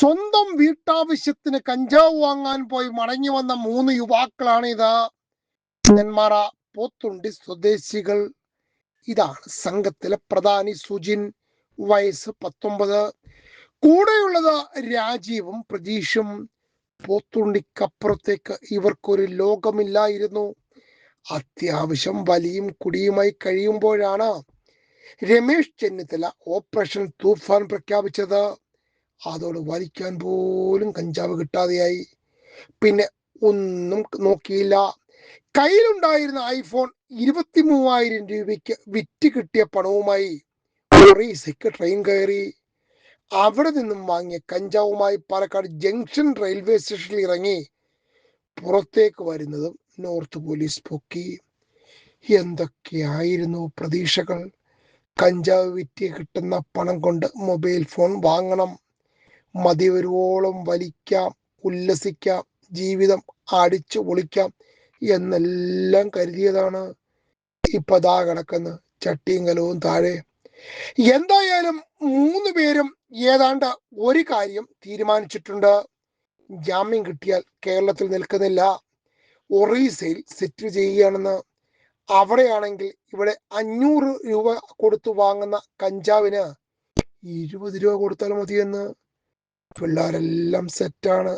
സ്വന്തം വീട്ടാവശ്യത്തിന് കഞ്ചാവ് വാങ്ങാൻ പോയി മടങ്ങി വന്ന 3 യുവാക്കളാണ് ഇത്. നെന്മാറ പോത്തുണ്ടി സ്വദേശികൾ. ഇതാണ് സംഘത്തിലെ പ്രധാനി സുജിൻ, വയസ്സ് 19. കൂടെയുള്ളത് രാജീവും പ്രതീഷും. പോത്തുണ്ടിക്കപ്പുറത്തേക്ക് ഇവർക്കൊരു ലോകമില്ലായിരുന്നു. അത്യാവശ്യം വലിയും കുടിയുമായി കഴിയുമ്പോഴാണ് രമേശ് ചെന്നിത്തല ഓപ്പറേഷൻ തൂഫാൻ പ്രഖ്യാപിച്ചത്. അതോട് വലിക്കാൻ പോലും കഞ്ചാവ് കിട്ടാതെയായി. പിന്നെ ഒന്നും നോക്കിയില്ല. കയ്യിലുണ്ടായിരുന്ന ഐഫോൺ 23,000 രൂപയ്ക്ക് വിറ്റ് കിട്ടിയ പണവുമായി ഒറീസയ്ക്ക് ട്രെയിൻ കയറി. അവിടെ നിന്നും വാങ്ങിയ കഞ്ചാവുമായി പാലക്കാട് ജംഗ്ഷൻ റെയിൽവേ സ്റ്റേഷനിൽ ഇറങ്ങി. പുറത്തേക്ക് വരുന്നതും നോർത്ത് പോലീസ് പൊക്കി. എന്തൊക്കെയായിരുന്നു പ്രതീക്ഷകൾ. കഞ്ചാവ് വിറ്റ് കിട്ടുന്ന പണം കൊണ്ട് മൊബൈൽ ഫോൺ വാങ്ങണം, മതിവരുവോളം വലിക്കാം, ഉല്ലസിക്കാം, ജീവിതം അടിച്ചു പൊളിക്കാം എന്നെല്ലാം കരുതിയതാണ്. ഇപ്പൊ ദാ കിടക്കുന്ന ചട്ടിയും കലവും താഴെ. എന്തായാലും 3 പേരും ഏതാണ്ട് ഒരു കാര്യം തീരുമാനിച്ചിട്ടുണ്ട്. ജാമ്യം കിട്ടിയാൽ കേരളത്തിൽ നിൽക്കുന്നില്ല, ഒറീസയിൽ സെറ്റിൽ ചെയ്യുകയാണെന്ന്. അവിടെയാണെങ്കിൽ ഇവിടെ 500 രൂപ കൊടുത്തു വാങ്ങുന്ന കഞ്ചാവിന് 20 രൂപ കൊടുത്താൽ മതിയെന്ന്. പിള്ളേരെല്ലാം സെറ്റാണ്.